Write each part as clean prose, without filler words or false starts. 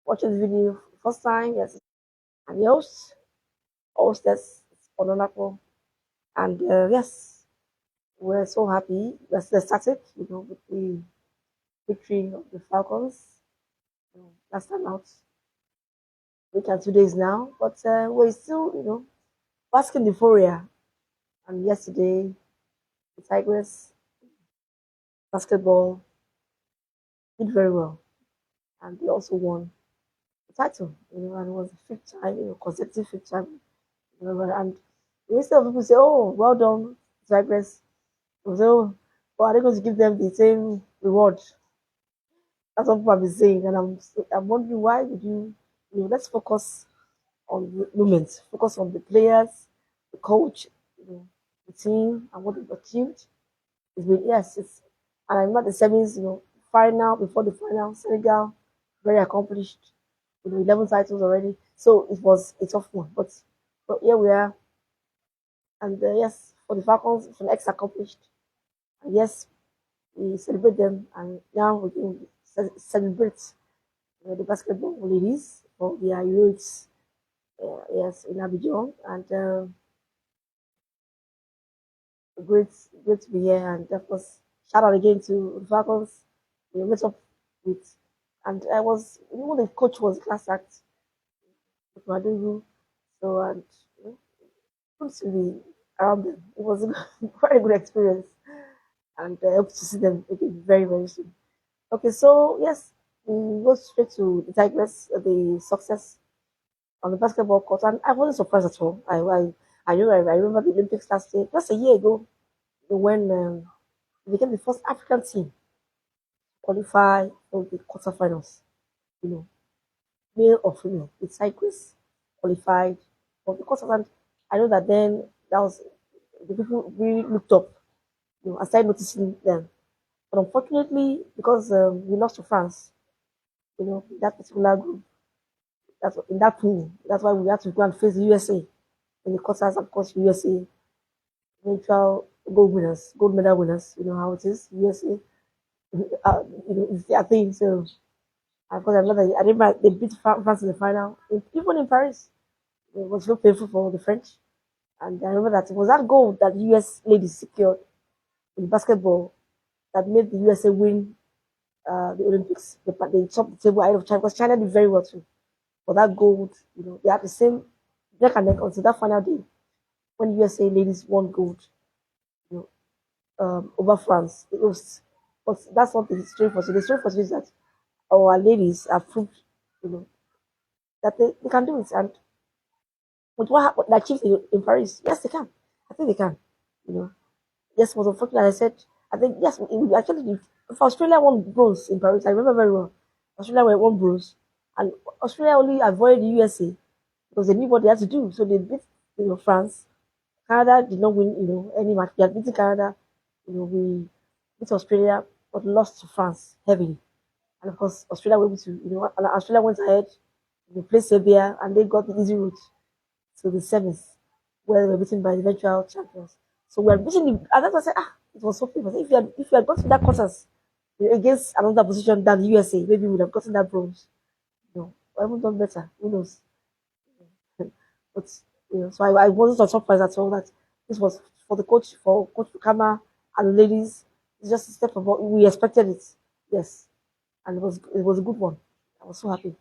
watching the video first time. Yes, and the hostess, Onolapo, and yes, we're so happy. We're ecstatic, with the victory of the Falcons. Last time out, week and 2 days now, but we're still, basking euphoria. And yesterday, the Tigers basketball did very well, and they also won the title. And it was the fifth time, consecutive fifth time. And instead of people say, "Oh, well done, Tigers," so, but are they going to give them the same reward? That's what people have been saying, and I'm wondering why would you, let's focus on the moment, focus on the players, the coach, the team, and what they've achieved. It's been yes, it's and I remember the semis, final before the final, Senegal, very accomplished, 11 titles already. So it was a tough one, but here we are, and yes, for the Falcons, it's an ex accomplished, and yes, we celebrate them, and now we can celebrate the basketball ladies for their heroics, yes, in Abidjan, and great, great to be here, and of course, shout out again to the Falcons. We met up with, and I was, the coach was class act with Madugu, so and good to be around them. It was a very good experience, and I hope to see them again very, very soon. Okay, so yes, we go straight to the Tigers, the success on the basketball court, and I wasn't surprised at all. I remember the Olympics last year, just a year ago, when we became the first African team to qualify for the quarterfinals. You know, male or female, the Tigers qualified for the quarterfinals. I know that then that was the people really looked up. I started noticing them, but unfortunately, because we lost to France, that particular group, that's in that pool. That's why we had to go and face the USA in the quarters. Of course, USA eventual gold medal winners. You know how it is. USA, it's their thing. So, of course, I remember they beat France in the final, even in Paris. It was so painful for the French. And I remember that it was that goal that the US ladies secured in basketball that made the USA win the Olympics. They topped the table ahead of China because China did very well too. For that gold, they had the same neck and neck until that final day when USA ladies won gold, you over France. It was, but that's not the history for today. The story for today is that our ladies have proved, you know, that they can do it. And with what happened, they achieved in Paris, yes, they can. I think they can. You know, yes, was unfortunate. I said, I think yes, we actually did. If Australia won bronze in Paris, I remember very well. Australia won bronze, and Australia only avoided the USA because they knew what they had to do. So they beat, France. Canada did not win, any match. They had beaten Canada. We beat Australia, but lost to France heavily. And of course, Australia were able to, and Australia went ahead, played Serbia, and they got the easy route to the semis, where they were beaten by the eventual champions. So we are beating the, and that's why I said, it was so famous. If you had gotten that quarters against another position than the USA, maybe we would have gotten that bronze. I haven't done better. Who knows? But so I wasn't surprised at all that this was for Coach Fukama and the ladies. It's just a step above. We expected it, yes, and it was a good one. I was so happy.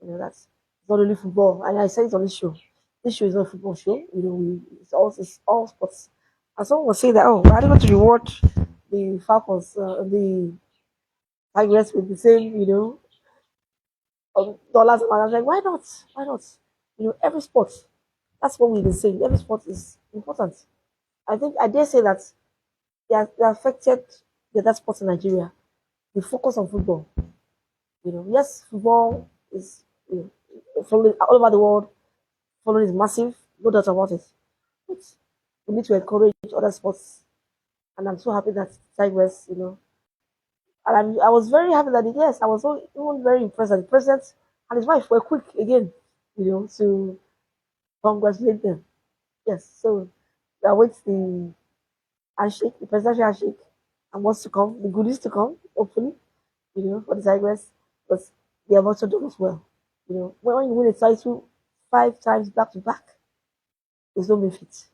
That it's not only football, and I said it on this show. This show is not a football show. It's all sports. And someone was saying that, oh, why are they going to reward the Falcons, the Tigers with the same, dollars? And I was like, why not? Why not? Every sport. That's what we've been saying. Every sport is important. I think I dare say that they affected the other sports in Nigeria. They focus on football. Yes, football is following all over the world. Following is massive, no doubt about it. But we need to encourage other sports, and I'm so happy that Tigers, and I was very happy that yes, I was so even very impressed that the president and his wife were quick again, to congratulate them. Yes, so I wait the handshake, the presidential handshake, and what's to come, the goodies to come, hopefully, for the Tigers, but they have also done as well. When you win a title 5 times back to back, there's no benefit.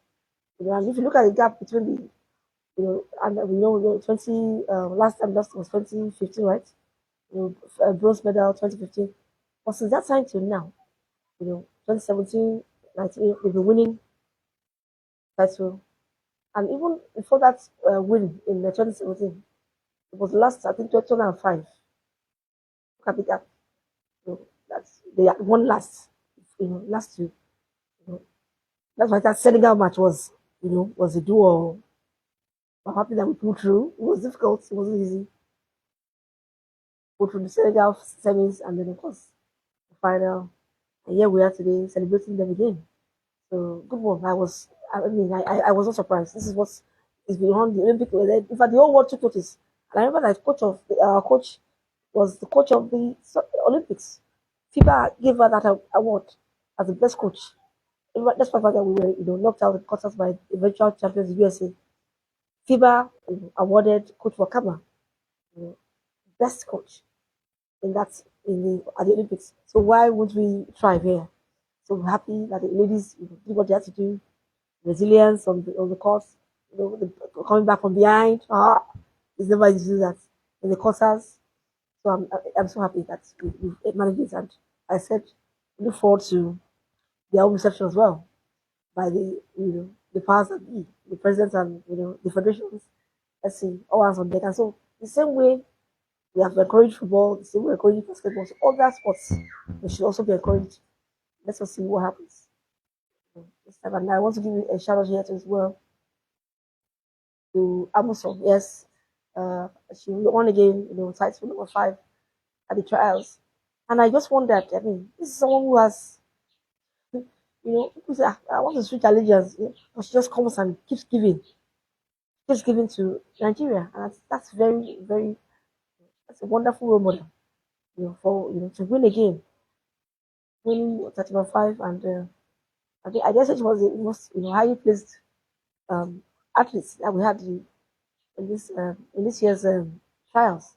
And if you look at the gap between the, and we know 20, last time lost was 2015, right? Bronze medal 2015. But since that time till now, 2017, 19, they've been winning title. And even before that win in 2017, it was last, I think, 2005. Look at the gap. That's they had won last, last year. You know, that's why that Senegal match was a duel. I'm happy that we pulled through. It was difficult. It wasn't easy. Pulled through the Senegal semis and then of course the final. And here we are today celebrating them again. So good one. I was not surprised. This is what is beyond the Olympic. In fact, the whole world took notice. And I remember that our coach was the coach of the Olympics. FIBA gave her that award as the best coach. Despite the fact that we were, knocked out in quarters by eventual champions USA. FIBA awarded Coach Wakama you know, best coach in that in the at the Olympics. So why would we thrive here? So we're happy that the ladies did what they had to do, resilience on the course, coming back from behind. It's never easy to do that in the quarters. So I'm so happy that we managed it, and I said look forward to their own reception as well by the powers that be, the presidents and the federations. Let's see, all hands on deck. And so the same way we have encouraged football, the same way we encourage basketball, so other sports they should also be encouraged. Let's just see what happens this time. And I want to give you a shout out here to as well to Amazon. Yes, she won again, title number 5 at the trials. And I just wondered, I mean, this is someone who has, people say, I want to switch allegiance, but she just comes and keeps giving to Nigeria. And that's very, very, that's a wonderful role model, for, to win again, winning 35. And I guess it was the most, highly placed um, athletes that we had in this year's trials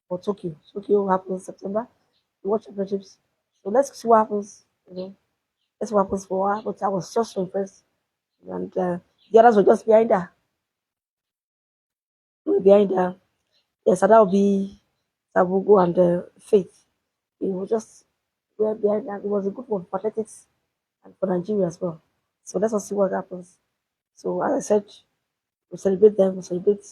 for Tokyo. Tokyo happens September, the World Championships. So let's see what happens, let's see what happens for her. But I was just so impressed. And the others were just behind her. They were behind her. Yes, so that will be Sabugo and Faith. Just were behind her. It was a good one for athletics and for Nigeria as well. So let's see what happens. So as I said, we celebrate them, we celebrate,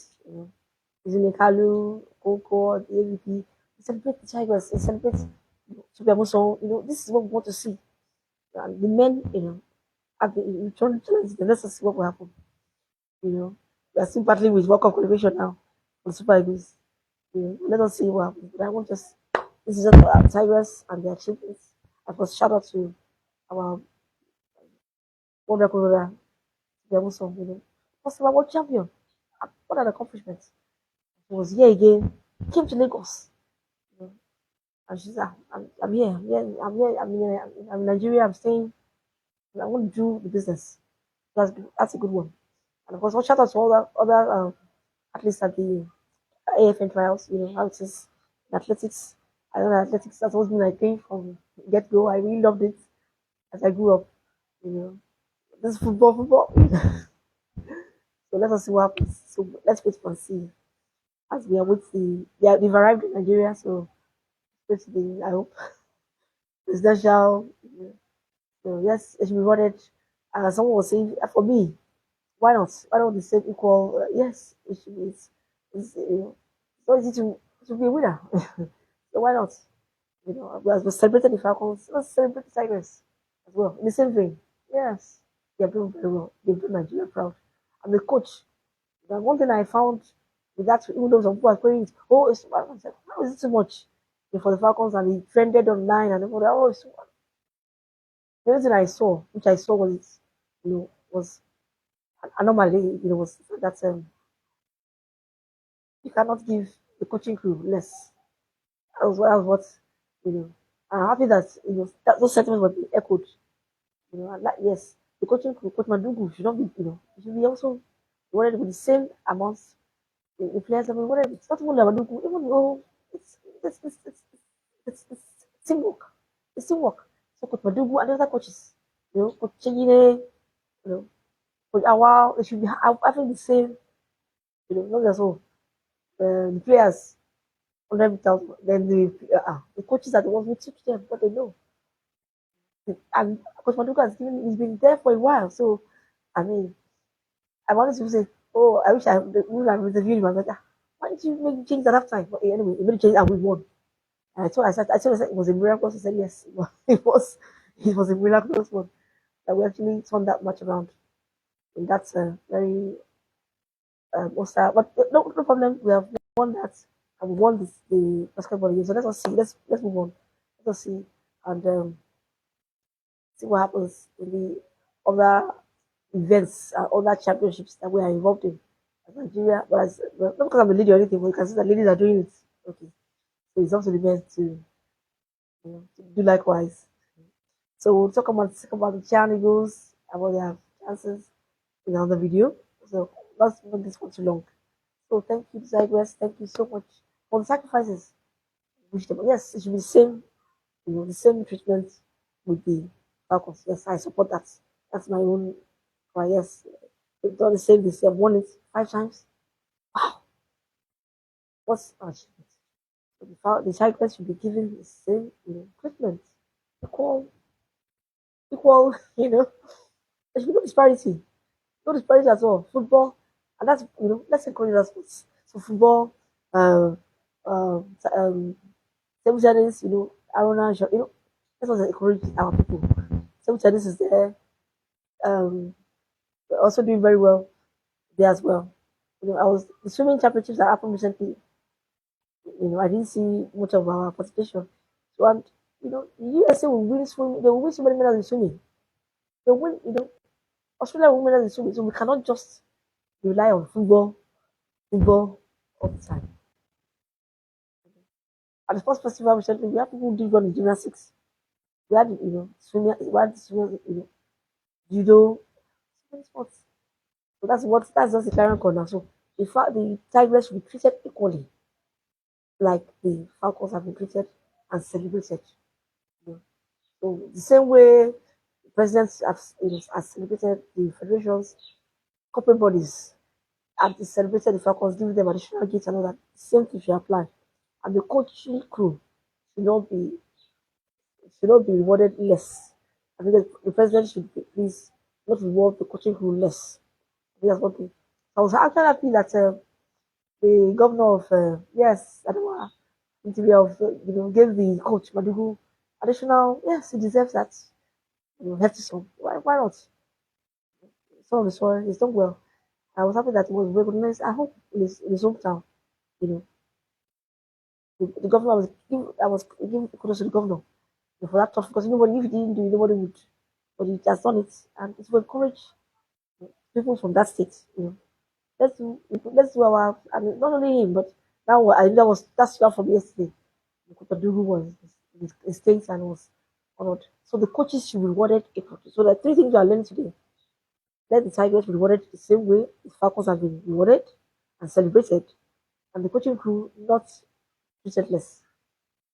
Kalu, Coco, the AVP, we celebrate the Tigers, we celebrate Super Muso. This is what we want to see. And the men, at the return challenge, let's see what will happen. We are still battling with World Cup qualification now for Super Eagles. Let us see what happens. But I want just this is just our Tigers and their achievements. Of course, shout out to our world record holder, Muso, first ever world champion. What an accomplishment. He was here again, came to Lagos. You know, and she's I'm here, I'm in Nigeria, I'm staying, I want to do the business. That's a good one. And of course, shout out to all the other athletes at the AFN trials, how it is in athletics. I know that athletics has always been my thing from get go. I really loved it as I grew up. You know, this is football. So let us see what happens. So let's wait and see. As we are with they've arrived in Nigeria, so wait to the I hope presidential. So yes, it should be rewarded. Someone was saying for me, why not? Why not the same equal? Yes, it should be. It's so easy to be a winner. So why not? As we celebrated the Falcons, let's celebrate the Tigers as well. In the same vein, yes, they are doing very well. They've done Nigeria proud. And the coach, one thing I found with that, even though some people are saying, oh, how is it too much for the Falcons? And he trended online and everybody, oh, it's too much. The only thing I saw, which I saw was an anomaly, was that you cannot give the coaching crew less. That was what, you know. I'm happy that those sentiments were being echoed. And that yes, the coaching crew, Coach Madugu should not be, it should be also rewarded with the same amounts. The players level, whatever. It's not even Madugu, even though it's teamwork. It's teamwork. So Coach Madugu and the other coaches, Coach Chegine, Coach Awal, they should be having the same, not just all the players 100,000. Then the coaches are the ones who teach them what they know. And Coach Madugu he's been there for a while. So, I mean, I wanted to say, oh, I wish I would have interviewed him. I was like, why did you make change at half time? But anyway, he made a change and we won. And I told her it was a miracle. She said yes, it was a miraculous one that we actually turned that match around. And that's a very what's that? But no problem. We have won that and we won the basketball game. So let us see. Let's move on. Let us see and see what happens in the other events, other championships that we are involved in as Nigeria. But not because I'm a lady or anything, but you can see that ladies are doing it. Okay, so it's also the men to do likewise. So we'll talk about the Chian Eagles, about their chances in another video. So let's not this one too long. So thank you, Zygwest. Thank you so much for the sacrifices. Yes, it should be the same, the same treatment with the Falcons. Yes, I support that. That's my own. But yes, they've done the same. They have won it 5 times. Wow, what's achievement? So the Tigers should be given the same, treatment, equal, equal. There should be no disparity, at all. Football, and that's let's encourage that sports. So football, um, table tennis, Aruna, let's also encourage our people. Table tennis is there. We're also doing very well there as well. I was the swimming championships that happened recently. I didn't see much of our participation. So and the USA will win swimming. They will win so many medals in swimming. They win. Australia will win medals in swimming. So we cannot just rely on football all the time. At the sports festival recently, we have people who did well in gymnastics. We had swimming. We had swimming. Judo. So many sports. So that's just the clarion call now. So in fact, the Tigers should be treated equally, like the Falcons have been treated and celebrated. So the same way the presidents have celebrated the federations, corporate bodies have celebrated the Falcons, giving them additional gifts and all that. The same thing should apply. And the coaching crew should not be rewarded less. I think that the president should please not reward the coaching crew less. I think that's one thing. I was actually happy that the governor of yes, Adamawa interview of gave the coach Madugu additional. Yes, he deserves that. Hefty sum. Why not? Some of the story he's done well. I was happy that he was recognized. I hope in his hometown, you know, the governor was giving kudos to the governor for that tough because nobody if he didn't do it, nobody would. But he has done it, and it will encourage people from that state. Let's do our. I mean, not only him, but now I think that's from yesterday. Kopadugu was in states and was honored. So the coaches should be rewarded equally. So the three things you are learning today. Let the Tigers be rewarded the same way the Falcons have been rewarded and celebrated, and the coaching crew not treated less.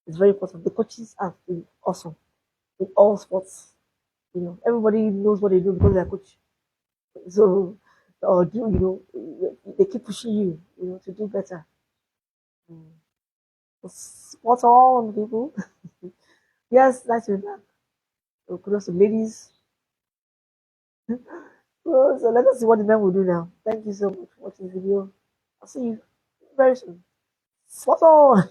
It's very important. The coaches have been awesome in all sports. Everybody knows what they do because they're coach. So, or do they keep pushing you, to do better. Spot on, people. Yes, nice to be back. So kudos to ladies. So let us see what the men will do now. Thank you so much for watching the video. I'll see you very soon. Spot on.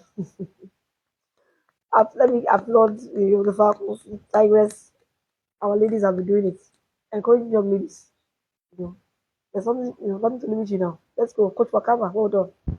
Let me applaud the Falcons, the Tigers. Our ladies have been doing it. Encouraging young ladies. There's nothing to limit you now. Let's go. Coach Wakama, well done.